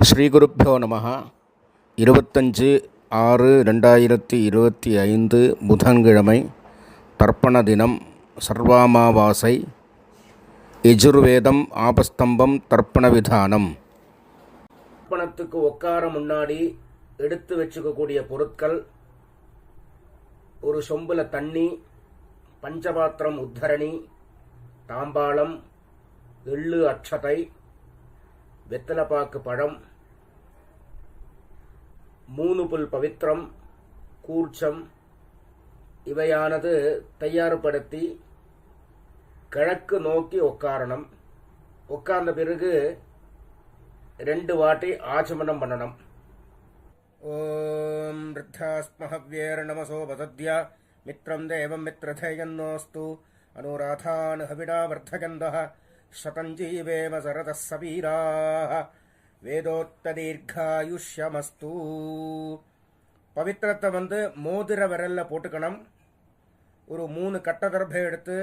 ஸ்ரீகுருப்போ நம. 25/6/2025 புதன்கிழமை, தர்ப்பண தினம், சர்வாமாவாசை. யஜுர்வேதம் ஆபஸ்தம்பம் தர்ப்பண விதானம். தர்ப்பணத்துக்கு உட்கார முன்னாடி எடுத்து வச்சுக்கக்கூடிய பொருட்கள்: ஒரு சொம்புல தண்ணி, பஞ்சபாத்திரம் உத்தரணி, தாம்பாளம், எள்ளு அட்சதை, வெத்தலைப்பாக்கு பழம், 3 புல் பவித்திரம், கூர்ச்சம் இவையானது தயார்படுத்தி கிழக்கு நோக்கி உட்காரணும். உட்கார்ந்த பிறகு 2 வாட்டி ஆச்சமனம் பண்ணணும். ஓம் ருத்தாஸ்மஹவ்யேர் நமசோ வதத்யா மித்ரம் தேவம் மித்ரதேயன்னோஸ்து அனுராதான் ஹவிடா வர்த்தகந்தः சதஞ்சீவேம சரதः சவீராः வேதோத்ததீர்காயுஷ்யமஸ்து. பவித்திரத்தை மோதிர விரல்ல போட்டுக்கணும். ஒரு 3 கட்ட தர்பை எடுத்து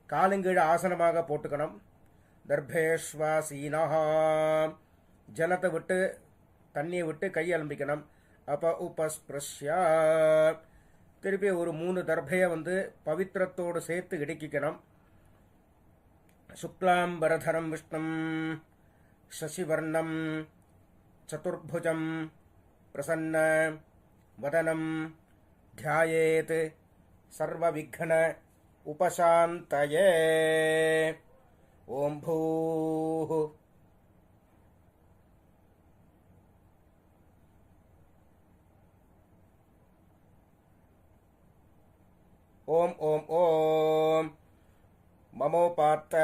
காலுங்கீழ ஆசனமாக போட்டுக்கணும். தர்பேஸ்வாசீனா, ஜலத்தை விட்டு தண்ணியை விட்டு கை அலம்பிக்கணும். அப்ப உபஸ்பிரஷ்யா, திருப்பி ஒரு 3 தர்பையை பவித்திரத்தோடு சேர்த்து இடுக்கிக்கணும். சுக்லாம்பரதரம் விஷ்ணும் சசிவர்ணம் சதுர்புஜம் பிரசன்ன வதனம் தியாயேத் சர்வவிக்ன உபசாந்தயே. ஓம் பூஹ் ஓம் ஓம் ஓம் மமோபார்த்த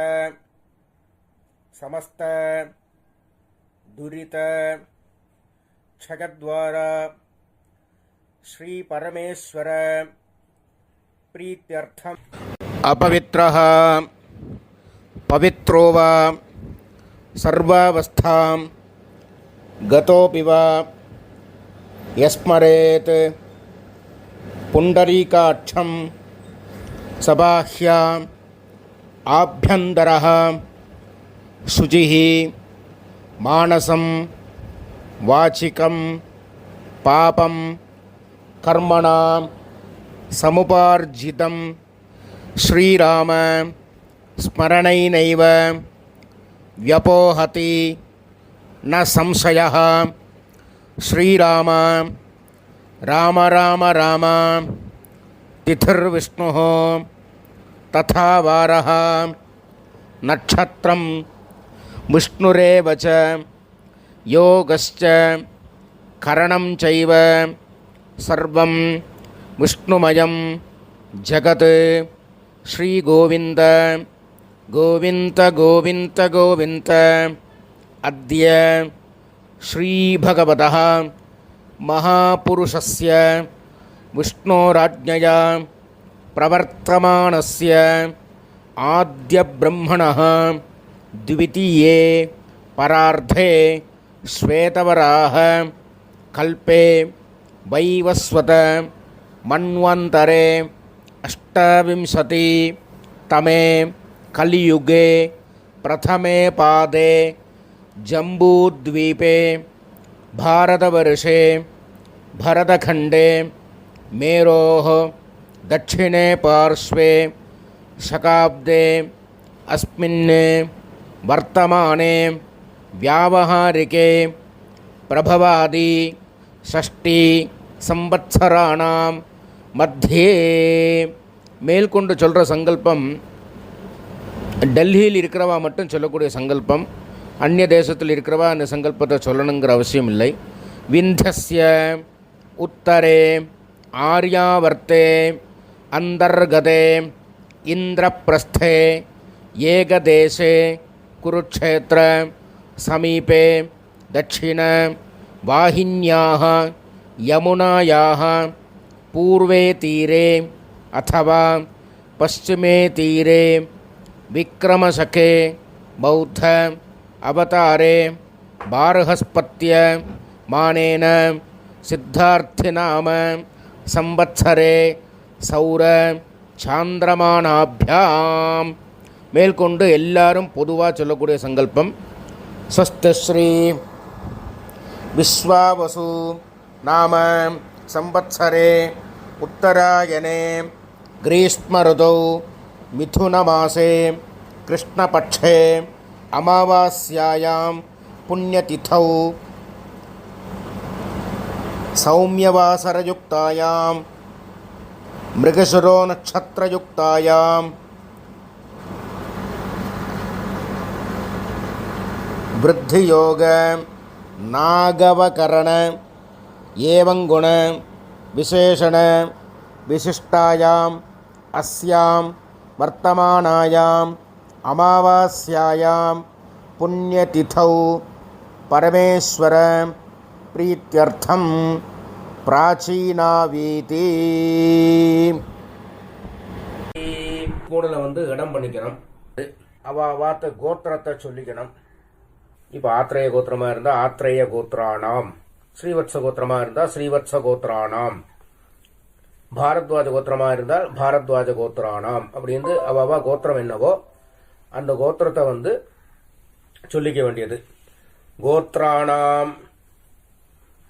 சமஸ்த துரித க்ஷயத்வார ஸ்ரீ பரமேஸ்வர பிரீத்யர்த்தம் அபவித்ரஹ பவித்ரோ வா சர்வாவஸ்தாம் கதோபி வா யஸ்மரேத் புண்டரீகாட்சம் சபாஹ்யாம் ஆப்யந்தரஹ சுஜிஹ மானசம் வாசிகம் பாபம் கர்மணாம் சமுபார்ஜிதம் ஸ்ரீராம ஸ்மரணைனைவ வ்யபோஹதி ந சம்சயः. ஸ்ரீராம ராம ராம ராம திதிர்விஷ்ணுः ததா வாரः நட்சத்திரம் விஷ்ணுரேவ ச யோகஸ்ச கரணம் சைவ சர்வம் விஷ்ணுமயம் ஜகத். ஸ்ரீ கோவிந்த கோவிந்த கோவிந்த கோவிந்த. அத்ய ஸ்ரீ பகவதः மகாபுருஷஸ்ய விஷ்ணோராஜ்ஞயா பிரவர்த்தமானஸ்ய ஆத்ய பிரம்மணः த்விதீயே பரார்த்தே ஸ்வேதவராஹ கல்பே வைவஸ்வத மன்வந்தரே அஷ்டவிம்சதி தமே கலியுகே பிரதமே பாதே ஜம்பூத்வீபே பாரதவர்ஷே பரதகண்டே மேரோः दक्षिणे पार्श्वे शकाब्दे अस्मिन् वर्तमाने व्यावहारिके प्रभवादि षष्ठी संवत्सराणां मध्ये. மேல்கொண்டு சொல்கிற சங்கல்பம் டெல்லியில் இருக்கிறவா மட்டும் சொல்லக்கூடிய சங்கல்பம். அந்நிய தேசத்தில் இருக்கிறவா அந்த சங்கல்பத்தை சொல்லணுங்கிற அவசியம் இல்லை. விந்தஸ்ய உத்தரே ஆர்யாவர்த்தே அந்தர்கதே இந்திரப்பிரஸ்தே ஏகதேசே குருக்ஷேத்திர சமீபே தட்சிண வாஹின்யாः யமுனாயாः பூர்வே தீரே அथवा பश्चिमे தீரே விக்ரமசகே பௌத்த அவதாரே பாரஹஸ்பத்ய மானேன சித்தார்த்திநாம சம்பத்சரே சௌர சாந்திரமானாபியாம். மேற்கொண்டு எல்லாரும் பொதுவாக சொல்லக்கூடிய சங்கல்பம்: ஸ்வஸ்தி ஸ்ரீ விஸ்வாவசு நாம சம்வத்சரே உத்தராயணே கிரீஷ்ம ऋतौ மிதுனமாசே கிருஷ்ணபக்ஷே அமாவாஸ்யாயாம் புண்ணியதிதௌ சௌம்யவாசரயுக்தாயாம் மிருகசுரோ நட்சத்திரயுக்தாயாம் விருத்தியோக நாகவகரண ஏவங்குண விசேஷண விசிஷ்டாயாம் அஸ்யாம் வர்த்தமானாயாம் அமாவாஸ்யாயாம் புண்ணியதிதௌ பரமேஸ்வர பிரீத்யர்த்தம் பிராச்சீனாவீதி. கூடல இடம் பண்ணிக்கணும். வார்த்தை கோத்திரத்தை சொல்லிக்கணும். இப்போ ஆத்ரேய கோத்திரமா இருந்தா ஆத்ரேய கோத்ராணாம், ஸ்ரீவத்ச கோத்திரமா இருந்தா ஸ்ரீவத்ச கோத்ராணாம், பாரத்வாஜ கோத்திரமா இருந்தால் பாரத்வாஜ கோத்ராணாம் அப்படின்னு அவா கோத்திரம் என்னவோ அந்த கோத்திரத்தை சொல்லிக்க வேண்டியது. கோத்ராணாம்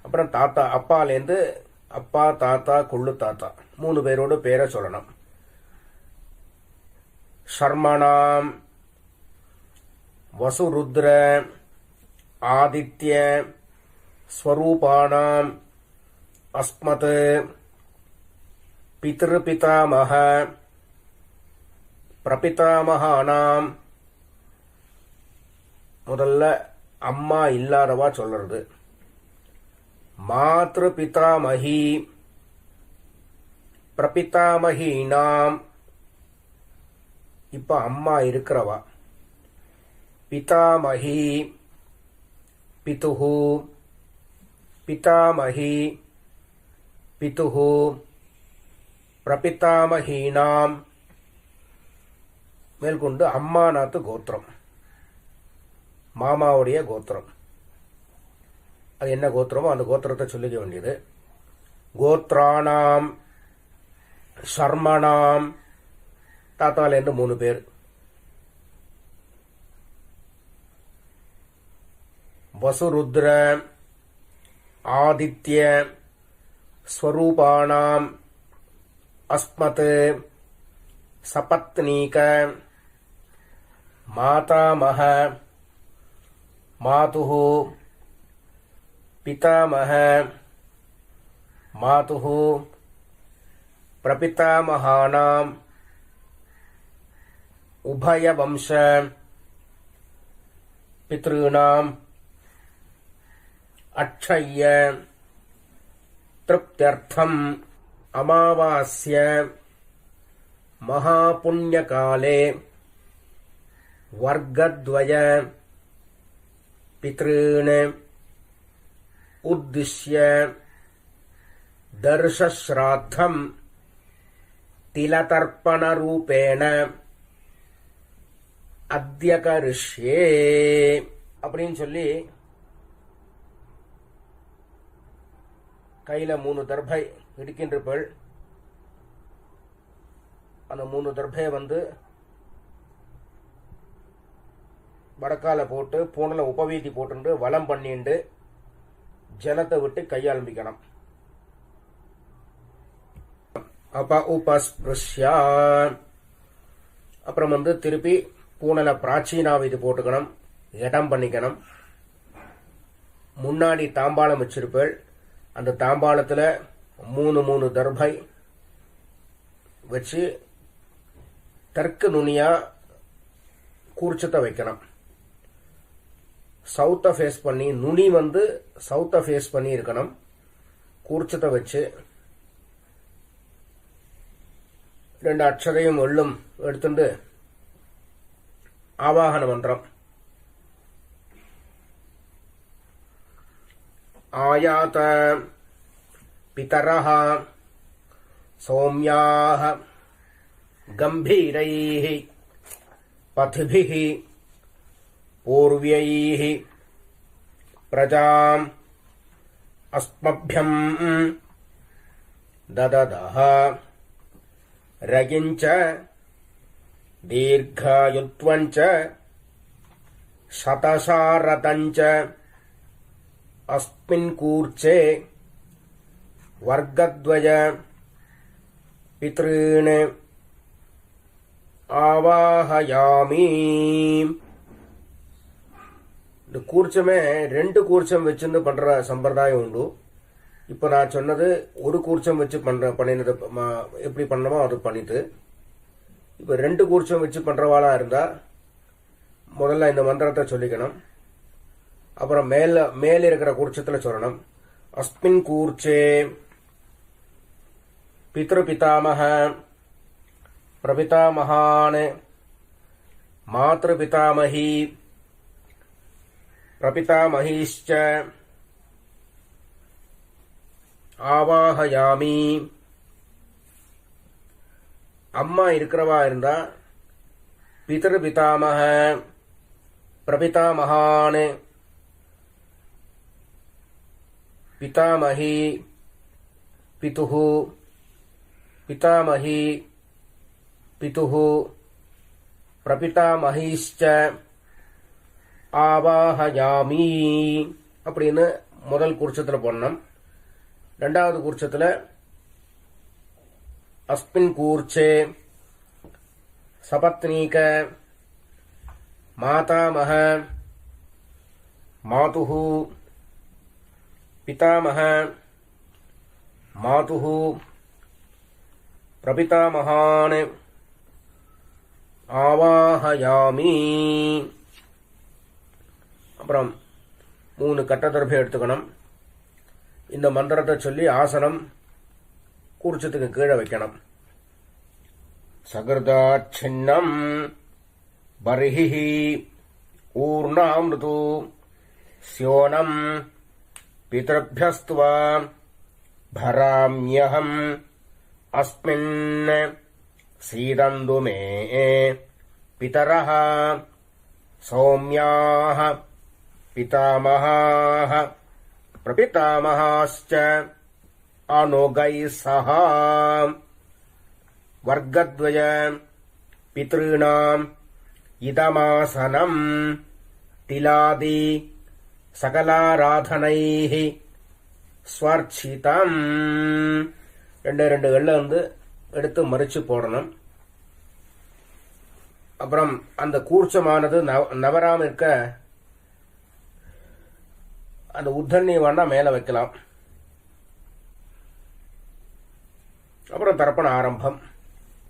அப்புறம் தாத்தா, அப்பாலேருந்து அப்பா தாத்தா கொள்ளு தாத்தா 3 பேரோட பேரை சொல்லணும். சர்மணாம் வசுருத்ர ஆதித்ய ஸ்வரூபாணாம் அஸ்மத் பித்ருபிதாமக பிரபிதாமகானாம். முதல்ல அம்மா இல்லாதவா சொல்றது. மாத்ரு பிதாமகி பிரபிதாமகீனாம். இப்ப அம்மா இருக்கிறவா. பிதாமகி பிதுஹு பிதாமகி பிதுஹு பிரபிதாமகீனாம். மேற்கொண்டு அம்மாநாத்து கோத்திரம், மாமாவுடைய கோத்திரம். அது என்ன கோத்திரமோ அந்த கோத்திரத்தை சொல்லிக்க வேண்டியது. கோத்ராணாம் சர்மணாம், தாத்தாலேருந்து 3 பேர். வசுருத்ர ஆதித்ய ஸ்வரூபாணாம் அஸ்மத் சபத்னீக மாதாமக மாதுஹு பிதாமக மாதுஹு பிரபிதாமகானாம் உபயவம்ச பித்ருணாம் அக்ஷய்ய திருப்த்யர்த்தம் அமாவாஸ்ய மகாபுண்யகாலே வர்க்கத்வய பித்ருன் உத்திஷ்ய தர்ஷஸ்ராத்தம் திலதர்ப்பணரூபேண அத்யகரிஷ்யே அப்படின்னு சொல்லி கையில 3 தர்பை இடிக்கின்றபள். அந்த 3 தர்பையை வடக்கால போட்டு பூனல உபவீதி போட்டு வலம் பண்ணிண்டு ஜலத்தை விட்டு கையாளம்பிக்கணும். அப்ப உபஸ்பிருஷ்யா அப்புறம் திருப்பி பூனல பிராச்சீனாவீதி போட்டுக்கணும், இடம் பண்ணிக்கணும். முன்னாடி தாம்பாளம் வச்சிருப்பேள். அந்த தாம்பாளத்துல 3 தர்பை வச்சு தெற்கு நுனியா கூர்ச்சத்தை வைக்கணும். சவுத்த ஃபேஸ் பண்ணி, நுனி சவுத்த ஃபேஸ் பண்ணி இருக்கணும். கூர்ச்சத்தை வச்சு 2 அக்ஷதையும் எள்ளும் எடுத்துட்டு ஆவாகன மந்திரம் ஆயாத பிதரஹ சௌம்யாஹ கம்பீரைஹ பத்பிஹ பூர்வ்யைஹ பிரஜாம் அஸ்மப்யம் தததஹ ரகிஞ்ச தீர்காயுத்வஞ்ச சதசாரதஞ்ச अस्मिन् कूर्चे वर्गद्वय पितॄन् ஆவாஹயாமி. இந்த கூர்ச்சமே 2 கூர்ச்சம் வச்சுன்னு பண்ற சம்பிரதாயம் உண்டு. இப்ப நான் சொன்னது ஒரு கூர்ச்சம் வச்சு பண்ணினது எப்படி பண்ணமோ அது பண்ணிட்டு, இப்ப 2 கூர்ச்சம் வச்சு பண்றவாளா இருந்தா முதல்ல இந்த மந்திரத்தை சொல்லிக்கணும். அப்புறம் மேல இருக்கிற கூர்ச்சத்துல சொல்லணும். அஸ்மின் கூர்ச்சே பித்ரு பிதாமக प्रपितामहान् मातृपितामही प्रपितामहीश्च ஆவாஹயாமி. அம்மா இருக்கிறவா இருந்தா பிதரு பிதாமக பிரபிதாமகான் பிதாமகி பிதுஹு பிதாமகி பிதுஹு பிரபிதாமஹீஷ்ச ஆவாஹயாமி அப்படின்னு முதல் கூர்ச்சத்துல போடணும். இரண்டாவது கூர்ச்சத்துல அஸ்மின் கூர்ச்சே சபத்னீக மாதாமஹ மாதுஹு பிதாமஹ மாதுஹு பிரபிதாமகான் ஆவாஹயாமி. அப்புறம் 3 கட்டதர்பை எடுத்துக்கணும். இந்த மந்திரத்தை சொல்லி ஆசனம் கூர்ச்சத்துக்கு கீழே வைக்கணும். சகிருதாச்சின்னம் பர்ஹி ஊர்ணாமிருது ஸ்யோனம் பிதர்பியஸ்துவா பராம்யஹம் அஸ்மின் சீதந்து மே பிதரஹ சௌம்யாஹ பிதாமஹாஹ பிரபிதாமஹாஸ்ச அனுகைः சஹ வர்க்கத்வய பித்ருணாம் இதமாசனம் திலாதி சகலாராதனைः ஸ்வர்ச்சிதம். 2 வெள்ள எடுத்து மறிச்சு போடணும். அப்புறம் அந்த கூர்ச்சமானது நவராம இருக்க அந்த உத்தண்ணி வேணா மேல வைக்கலாம். அப்புறம் தர்ப்பண ஆரம்பம்.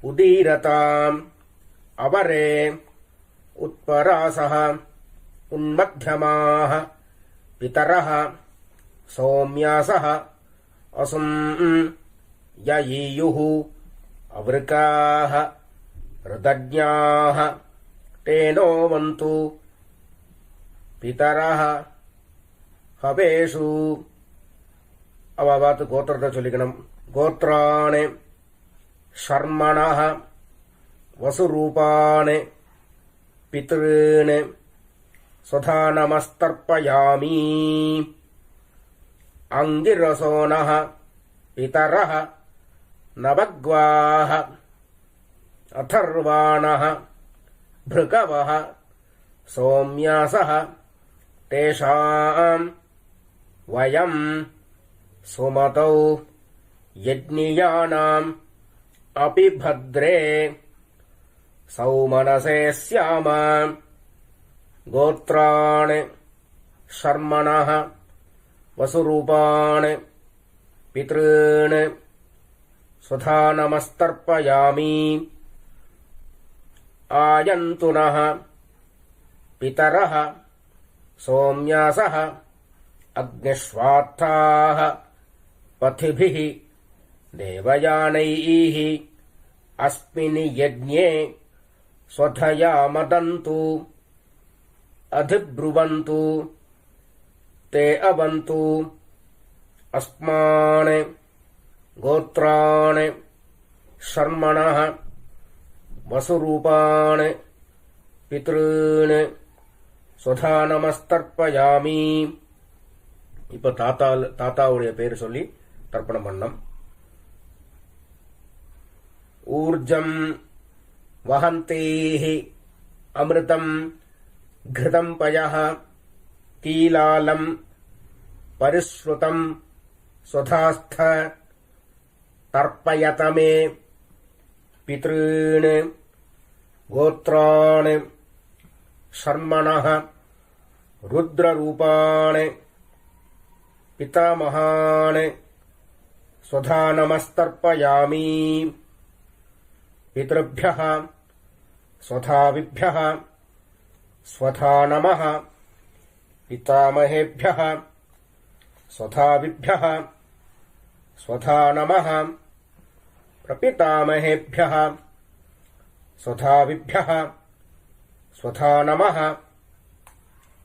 உதீரதாம் அவரே உத்பராசஹ உன்மத்யமாஹ பிதரஹ சௌம்யாசஹ அசும் யயீயுஹு அவருக்காஹ ருதஜ்ஞாஹ தேனோவந்து பிதரஹ ஹவேஷு. அவாத்து கோத்திரத்தை சொல்லிக்கணும். கோத்ராணி ஷர்மணஹ வசுரூபாணி பித்ருணி சுதானமஸ்தர்ப்பயாமி. அங்கிரசோனஹ பிதரஹ நவக்வாஹ அதர்வாணஹ பிருகவஹ சௌம்யாசஹ தேஷாம் வயம் சுமதௌ யஜ்ஞியானாம் அபி பத்ரே சௌமனசே ஸ்யாம. கோத்ராணி ஷர்மணஹ வசுரூபாணி பித்ருணி சுதானமஸ்தர்ப்பயாமி. ஆயந்துனஹ பிதரஹ சௌம்யாசஹ அக்னிஷ்வாத்தாஹ பதிபிஹ தேவயானைः அஸ்மின் யஜ்ஞே ஸ்வதயா மதந்து அதிப்ருவந்து தே அவந்து அஸ்மான் கோத்ராணி ஷர்மணஹ வசுரூபாணி பித்ருணி சுதானமஸ்தர்ப்பயாமி. இப்ப தாத்தாவுடைய பேர் சொல்லி தர்ப்பணம் பண்ணம். ஊர்ஜம் வஹந்தேஹி அமிர்தம் கிருதம் பயஹ கீலாலம் परिश्रुतम् स्वधास्थ तर्पयत मे पितॄन् गोत्रान् शर्मणः रुद्ररूपान् पितामहान् स्वधा नमस्तर्पयामि पितृभ्यः स्वधाविभ्यः स्वधा नमः पितामहेभ्यः स्वधाविभ्यः स्वधा नमः प्रपितामहेभ्यः स्वधाविभ्यः स्वधा नमः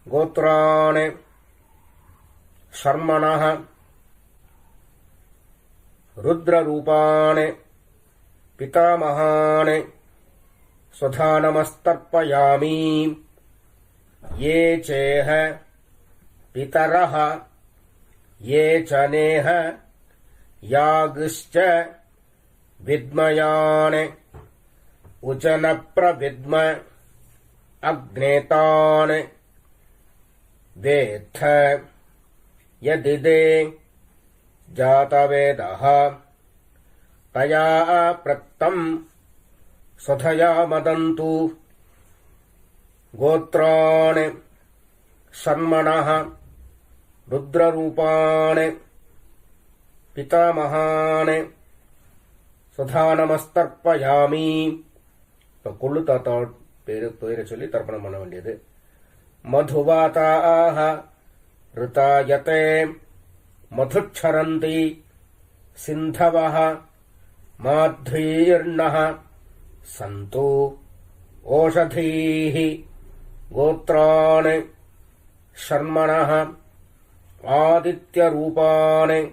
गोत्रान् शर्मणः रुद्ररूपान् पितामहान् स्वधा नमस्तर्पयामि ये चेह पितरः ये च नेह यागश्च विद्मयान् उचनप्रविद्म अग्नेतान् वेत्थ यदिदे जातवेदः तया प्रत्तम् स्वधया मदन्तु गोत्रान् शर्मणः रुद्ररूपान् पितामहान् स्वधा नमस्तर्पयामि. கொள்ளு தாத்தா பேரை சொல்லி தர்ப்பணம் பண்ண வேண்டியது. மதுவாதாக ऋतायते मधुच्छरन्ति सिन्धवः माध्वीर्णः सन्तु ओषधीः गोत्रान् शर्मणः आदित्यरूपान्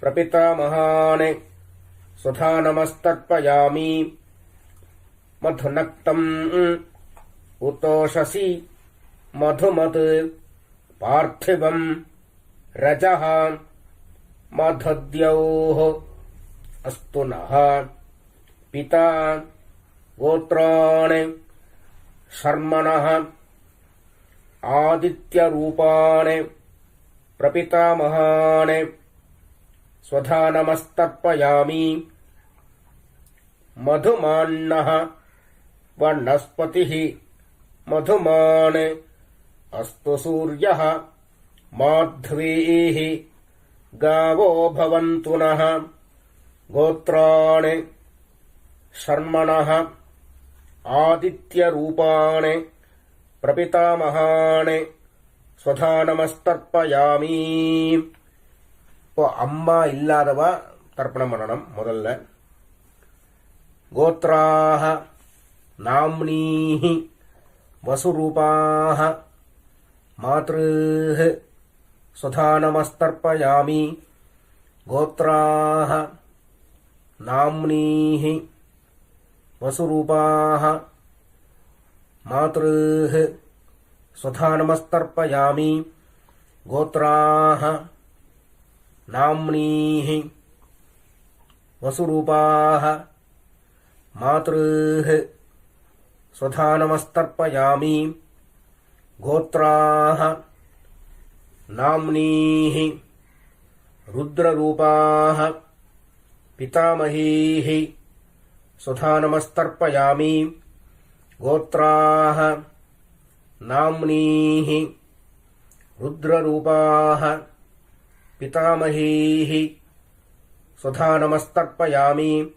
प्रपितामहान् स्वधा नमस्तर्पयामि. मधुनक्तम् उतोषसि मधुमत् पार्थिवम् रजः मधुद्यौः अस्तु नः पिता गोत्रान् शर्मणः आदित्यरूपान् प्रपितामहान् स्वधा नमस्तर्पयामि. मधुमान्नः वनस्पतिः मधुमान् अस्तु सूर्यः माध्वीः गावो भवन्तु नः गोत्रान् शर्मणः आदित्यरूपान् प्रपितामहान् स्वधा नमस्तर्पयामि. இப்போ அம்மா இல்லாதவா தர்ப்பணம் பண்ணணும். முதல்ல गोत्राः नाम्नीः वसुरूपाः मातृः स्वधा नमस्तर्पयामि. गोत्राः नाम्नीः वसुरूपाः मातृः स्वधा नमस्तर्पयामि. गोत्राः नाम्नीः वसुरूपाः मातृः स्वधा नमस्तर्पयामि. गोत्राः नाम्नीः रुद्ररूपाः पितामहीः स्वधा नमस्तर्पयामि. गोत्राः नाम्नीः रुद्ररूपाः पितामहीः स्वधा नमस्तर्पयामि.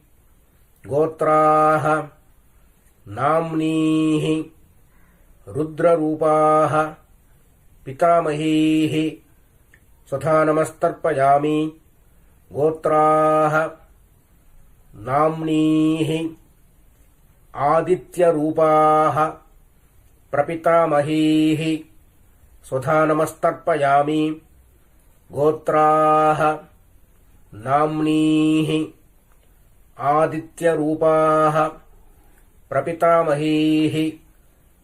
गोत्राः नाम्नीः रुद्ररूपाः पितामहीः स्वधा नमस्तर्पयामि. गोत्राः नाम्नीः आदित्यरूपाः प्रपितामहीः स्वधा नमस्तर्पयामि. गोत्राः नाम्नीः आदित्यरूपाः प्रपितामहीः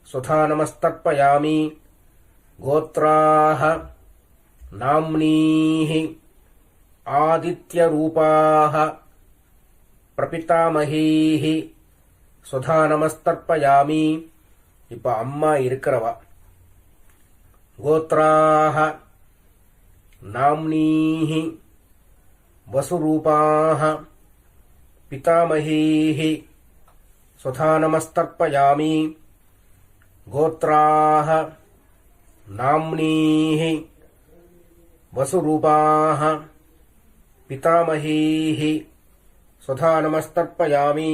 स्वधा नमस्तर्पयामि. गोत्राः नाम्नीः आदित्यरूपाः प्रपितामहीः स्वधा नमस्तर्पयामि. இப்ப அம்மா இருக்கிறவா. கோத்ராः नाम्नीः वसुरूपाः पितामहीः स्वधा नमस्तर्पयामि गोत्राः नाम्नीः वसुरूपाः पितामहीः स्वधा नमस्तर्पयामि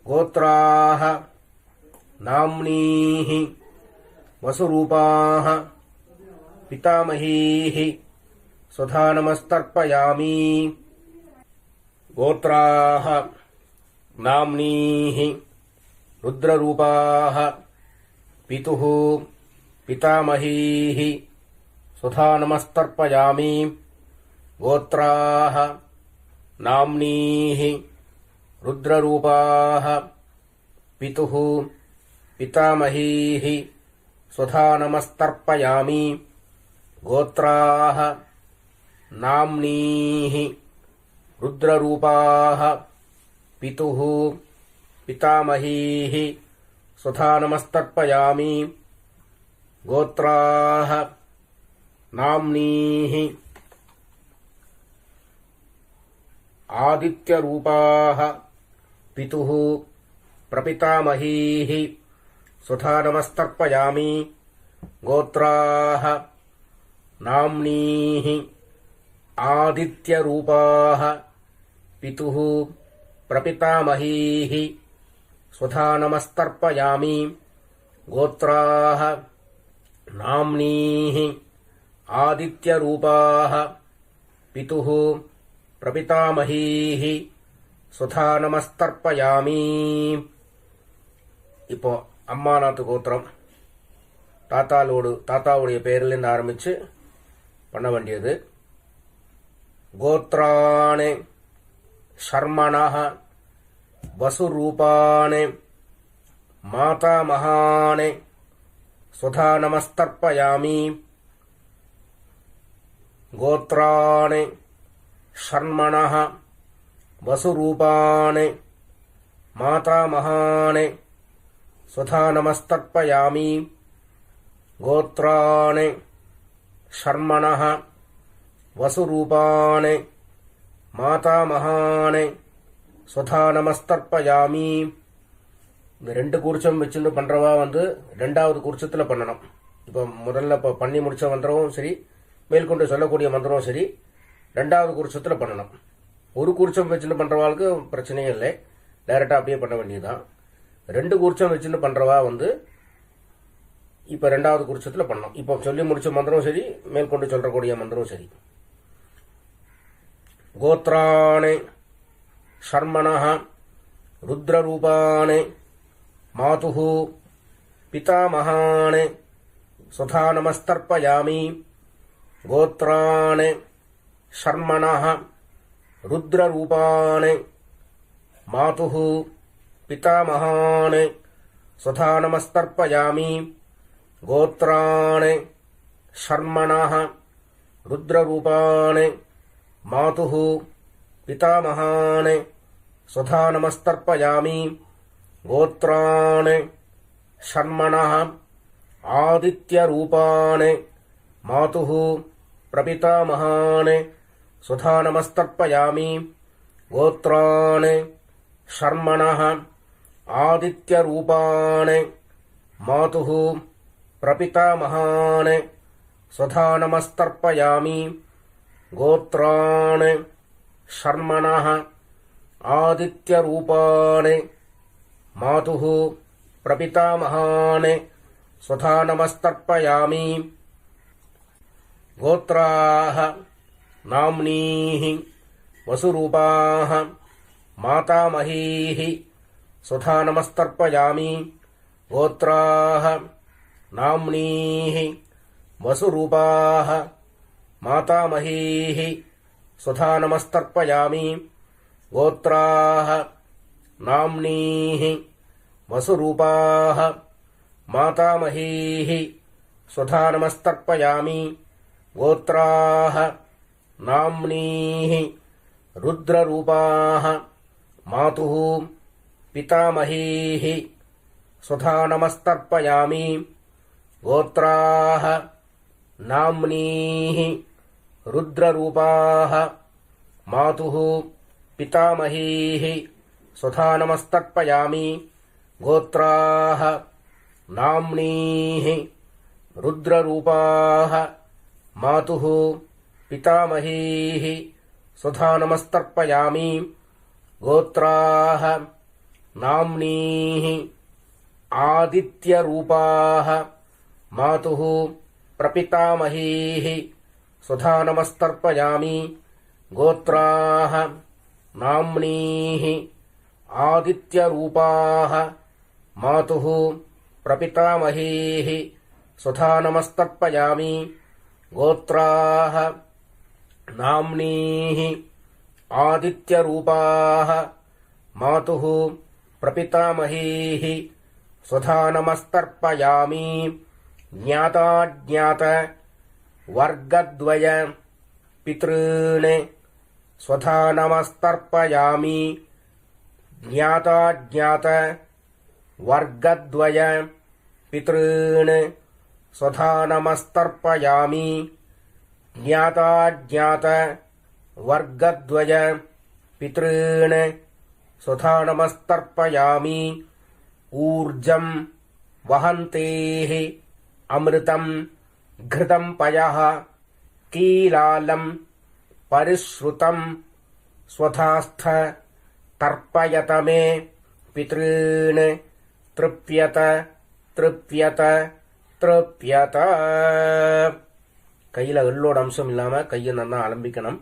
गोत्राः नाम्नीः वसुरूपाः पितामहीः स्वधा नमस्तर्पयामि गोत्राः नाम्नीः रुद्ररूपाः पितुः पितामहीः स्वधा नमस्तर्पयामि गोत्राः नाम्नीः रुद्ररूपाः पितुः पितामहीः स्वधा नमस्तर्पयामि गोत्राः नाम्नीः रुद्ररूपाः पितुः पितामहीः स्वधा नमस्तर्पयामि गोत्राः नाम्नीः आदित्यरूपाः पितुः प्रपितामहीः स्वधा नमस्तर्पयामि गोत्राः नाम्नीः आदित्यरूपाः पितुः प्रपितामहीः स्वधा नमस्तर्पयामि गोत्राः नाम्नीः आदित्यरूपाः पितुः பிரபிதாமஹீஹி சுதா நமஸ்தர்ப்பயாமி. இப்போ அம்மாநாத்து கோத்திரம் தாத்தாவுடைய பெயரிலிருந்து ஆரம்பிச்சு பண்ண வேண்டியது. கோத்ராணே ஷர்மணஹ வசுரூபாணே மாதாமஹானே சுதா நமஸ்தர்ப்பயாமி. கோத்ராணே ஷர்மணஹ வசுரூபாணே மாதாமஹானே சுதா நமஸ்தர்ப்பயாமி. கோத்ராணே ஷர்மணஹ வசுரூபாணே மாதாமஹானே சுதா நமஸ்தர்ப்பயாமி. இந்த ரெண்டு கூர்ச்சம் வச்சுட்டு பண்றவா ரெண்டாவது கூர்ச்சத்துல பண்ணணும். இப்போ முதல்ல பண்ணி முடிச்ச மந்திரமும் சரி, மேற்கொண்டு சொல்லக்கூடிய மந்திரமும் சரி, ரெண்டாவது கூர்ச்சத்துல பண்ணணும். ஒரு கூர்ச்சம் வச்சுட்டு பண்றவாளுக்கு பிரச்சனையே இல்லை, டைரக்டா அப்படியே பண்ண வேண்டியதுதான். ரெண்டு கூர்ச்சம் வச்சுட்டு பண்றவா இப்ப ரெண்டாவது கூர்ச்சத்துல பண்ணணும். இப்போ சொல்லி முடிச்ச மந்திரம் சரி, மேற்கொண்டு சொல்லக்கூடிய மந்திரம் சரி. கோத்ராணே ஷர்மணஹ ருத்ரரூபாணே மாதுஹு பிதாமஹானே சுதா நமஸ்தர்ப்பயாமி. கோத்ராணே ஷர்மணஹ ருத்ரரூபாணே மாதுஹு பிதாமஹானே சுதா நமஸ்தர்ப்பயாமி. கோத்ராணே ஷர்மணஹ ருத்ரரூபாணே மாதுஹு பிதாமஹானே சுதா நமஸ்தர்ப்பயாமி. கோத்ராணே ஷர்மணஹ ஆதித்யரூபாணே மாதுஹு பிரபிதாமஹானே சுதா நமஸ்தர்ப்பயாமி. கோத்ராணே ஷர்மணஹ ஆதித்யரூபாணே மாதுஹு பிரபிதாமஹானே சுதா நமஸ்தர்ப்பயாமி. கோத்ராணே ஷர்மணஹ ஆதித்யரூபாணே மாதுஹு பிரபிதாமஹானே சுதா நமஸ்தர்ப்பயாமி. கோத்ராः நாம்னீः வசுரூபாः மாதாமஹீः சுதா நமஸ்தர்ப்பயாமி. கோத்ராः நாம்னீः வசுரூபாः மாதாமஹீः சுதா நமஸ்தர்ப்பயாமி. கோத்ராः நாம்னீः வசுரூபாः மாதாமஹீः சுதா நமஸ்தர்ப்பயாமி. கோத்ராः நாம்னீः ருத்ரரூபாः மாதுஹு பிதாமஹீः சுதா நமஸ்தர்ப்பயாமி. கோத்ராः நாம்னீः रुद्ररूपाः मातुः पितामहीः स्वधा नमस्तर्पयामि गोत्राः नाम्नीः रुद्ररूपाः मातुः पितामहीः स्वधा नमस्तर्पयामि गोत्राः नाम्नीः आदित्यरूपाः मातुः प्रपितामहीः स्वधा नमस्तर्पयामि गोत्राः नाम्नीः आदित्यरूपाः मातुः प्रपितामहीः स्वधा नमस्तर्पयामि गोत्राः नाम्नीः आदित्यरूपाः मातुः प्रपितामहीः स्वधा नमस्तर्पयामि ज्ञाताज्ञात वर्गद्वय पितॄन् स्वधा नमस्तर्पयामि ज्ञाताज्ञात वर्गद्वय पितॄन् स्वधा नमस्तर्पयामि ज्ञाताज्ञात वर्गद्वय पितॄन् स्वधा नमस्तर्पयामि ऊर्जं वहन्तेः अमृतं घृतं पयः कीलालं परिश्रुतं स्वधास्थ तर्पयत मे पितॄन् तृप्यत तृप्यत तृप्यत கையில் எள்ளோட அம்சம் இல்லாமல் கையை நல்லா அலம்பிக்கணும்.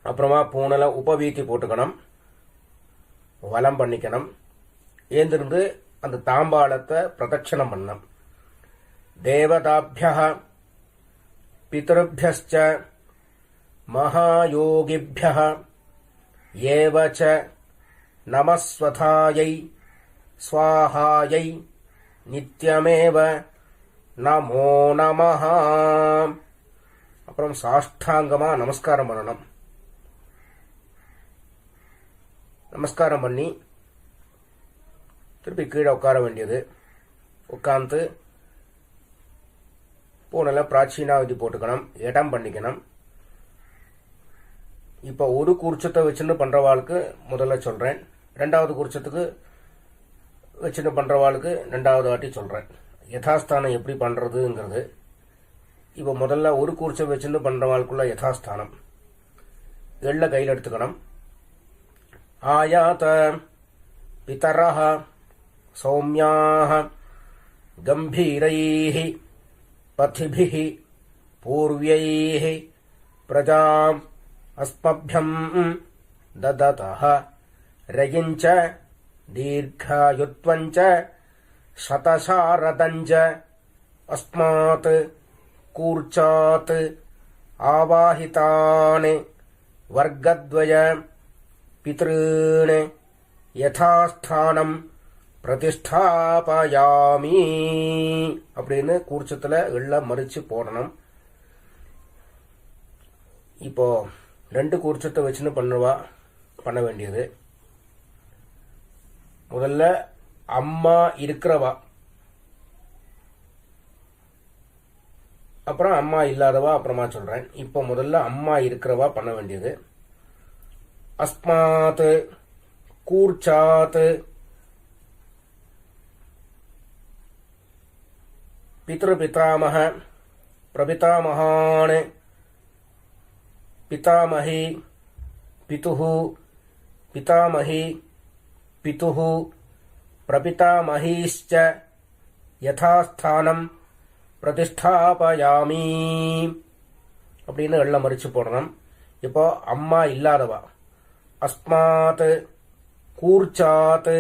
அப்புறமா பூனல உபவீத்தி போட்டுக்கணும், வலம் பண்ணிக்கணும். ஏந்திருந்து அந்த தாம்பாளத்தை பிரதட்சணம் பண்ணணும். தேவதாபியः பிதృभ्यश्च மகாயோகிभ्यः ஏவ ச நமஸ்வதாயை ஸ்வாஹாயை நித்யமேவ நமோ நமஹ. அப்புறம் சாஷ்டாங்கமா நமஸ்காரம் பண்ணணும். நமஸ்காரம் பண்ணி திருப்பி கீழே உட்கார வேண்டியது. உட்காந்து பூனல பிராச்சீனாவதி போட்டுக்கணும், இடம் பண்ணிக்கணும். இப்போ ஒரு கூர்ச்சத்தை வச்சுன்னு பண்றவாளுக்கு முதல்ல சொல்றேன், ரெண்டாவது கூர்ச்சத்துக்கு வச்சுன்னு பண்றவாளுக்கு ரெண்டாவது வாட்டி சொல்றேன். யதாஸ்தானம் எப்படி பண்றதுங்கிறது. இப்போ முதல்ல ஒரு கூர்ச்சை வச்சுன்னு பண்றவாளுக்குள்ள யதாஸ்தானம். எள்ள கையில் எடுத்துக்கணும். ஆயாத பிதரஹ சௌம்யாஹ கம்பீரைஹ பதிபிஹ பூர்வ்யைஹ பிரஜாம் அஸ்மப்யம் தததஹ ரயிஞ்ச தீர்காயுத்வஞ்ச சதசாரதஞ்ச அஸ்மாத் கூர்ச்சாத் ஆவாஹிதான் வர்க்கத்வய பித்ருன் யதாஸ்தானம் பிரதிஷ்டாபயாமி அப்படின்னு கூர்ச்சத்துல எள்ள மறிச்சு போடணும். இப்போ ரெண்டு கூர்ச்சத்தை வச்சுன்னு பண்ண வேண்டியது. முதல்ல அம்மா இருக்கிறவா, அப்புறம் அம்மா இல்லாதவா அப்புறமா சொல்றேன். இப்போ முதல்ல அம்மா இருக்கிறவா பண்ண வேண்டியது. அஸ்மாத் கூர்ச்சாத் பித்ருபிதாமஹ பிரபிதாமஹான் பிதாமஹி பிதுஹு பிதாமஹி பிதுஹு பிரபிதாமஹீஸ்ச யதாஸ்தானம் பிரதிஷ்டாபயாமி அப்படின்னு எள்ள மறிச்சு போடணும். இப்போ அம்மா இல்லாதவா அஸ்மாத் கூர்ச்சாத்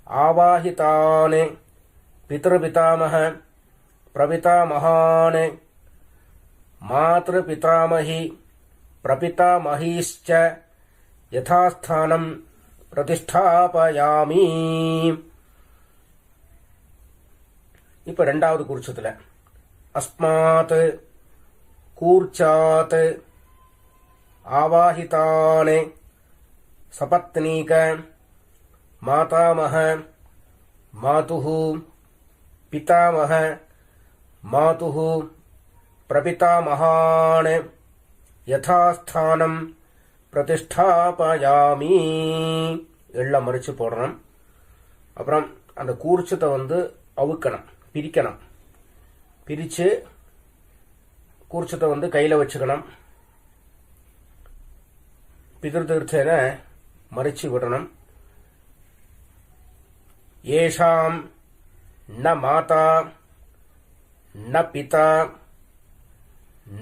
ஆவாஹிதான் பித்ருபிதாமஹ பிரபிதாமஹான் மாத்ருபிதாமஹி பிரபிதாமஹீஸ்ச யதாஸ்தானம் பிரதிஷ்டாபயாமி. இப்ப ரெண்டாவது கூர்ச்சத்துல அஸ்மாத் கூர்ச்சாத் ஆவாஹிதான் சபத்னீக மாதாமஹ மாதுஹு பிதாமஹ மாதுஹு பிரபிதாமகான் யதாஸ்தானம் பிரதிஷ்டாபயாமி. எள்ள மறிச்சு போடணும். அப்புறம் அந்த கூர்ச்சத்தை அவுக்கணும், பிரிக்கணும். பிரித்து கூர்ச்சத்தை கையில் வச்சுக்கணும். பிதிருத்தீர்த்தேன மறிச்சு விடணும். ஏஷாம் ந மாதா ந பிதா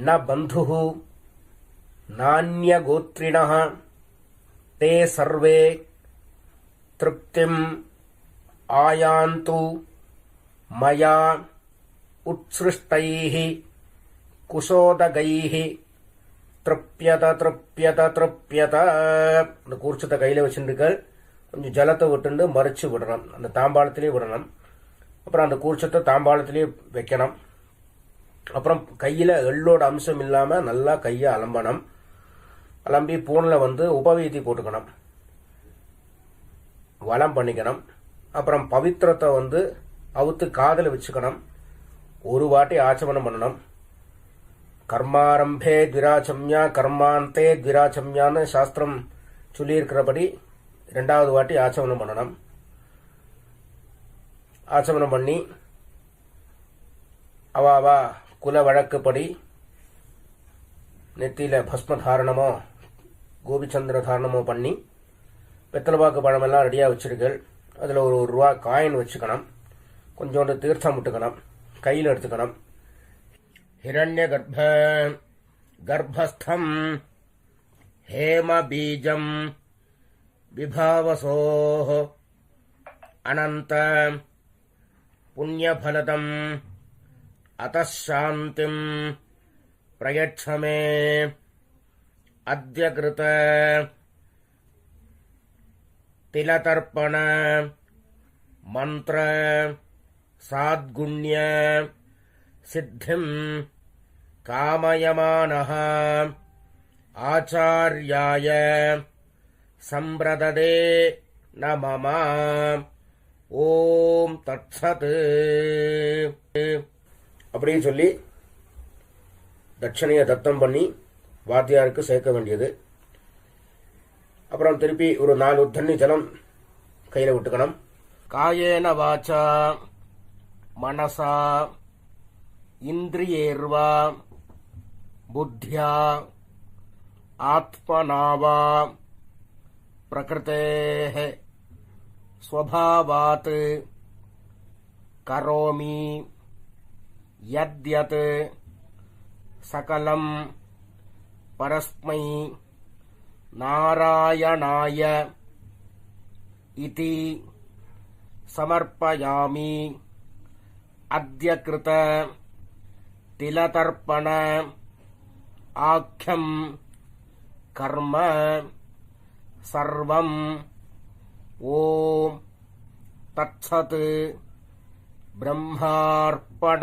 ந பந்துः நான்யகோத்ரிணः தே சர்வே திருப்திம் ஆயாந்து மயா உத்ஸ்ருஷ்டைः குஷோதகைः திருப்யத திருப்யத திருப்யத. அந்த கூர்ச்சத்தை கையில் வச்சுருக்க கொஞ்சம் ஜலத்தை விட்டு மறிச்சு விடணும். அந்த தாம்பாளத்திலேயே விடணும். அப்புறம் அந்த கூர்ச்சத்தை தாம்பாளத்திலேயே வைக்கணும். அப்புறம் கையில் எள்ளோட அம்சம் இல்லாமல் நல்லா கையை அலம்பணும். அலம்பி பூனில் உபவீதி போட்டுக்கணும், வலம் பண்ணிக்கணும். அப்புறம் பவித்திரத்தை அவுத்து காதில் வச்சுக்கணும். ஒரு வாட்டி ஆச்சமனம் பண்ணணும். கர்மாரம்பே த்விராச்சம்யா கர்மாந்தே த்விராச்சம்யான்னு சாஸ்திரம் சொல்லியிருக்கிறபடி 2வது வாட்டி ஆச்சமனம் பண்ணணும். ஆச்சமனம் பண்ணி அவாவா குல வழக்குப்படி நெத்தியில் பஸ்ம தாரணமோ கோபிச்சந்திர தாரணமோ பண்ணி வெத்தலைப்பாக்கு பழமெல்லாம் ரெடியாக வச்சிருக்கேள். அதில் ஒரு ரூபா காயின் வச்சுக்கணும். கொஞ்சோண்டு தீர்த்தம் விட்டுக்கணும். கையில் எடுத்துக்கணும். ஹிரண்ய கர்ப்பஸ்தம் ஹேம பீஜம் விபாவசோஹ அனந்த புண்ணியபலதம் அதாந்திம் பிரயட்சமே அத்ய கிருத திலதர்ப்பண மந்திர சாத்குண்ய சித்திம் காமயமானஹ ஆச்சார்யாய சம்பிரததே நமம. ஓம் தத்சத். அப்படின்னு சொல்லி தட்சணையை தத்தம் பண்ணி வாத்தியாருக்கு சேர்க்க வேண்டியது. அப்புறம் திருப்பி ஒரு 4 தண்ணி ஜலம் கையில் விட்டுக்கணும். காயேன வாச்சா மனசா இந்திரியேர்வா புத்தியா ஆத்மனாவா பிரகிருதேஹ ஸ்வபாவாத் கரோமி யத்யத் சகலம் பரஸ்மை நாராயணாய இதி சமர்ப்பயாமி. அத்ய கிருத திலதர்ப்பண ஆக்யம் கர்ம சர்வம். ஓம் தத்சத். பிரம்மார்ப்பண.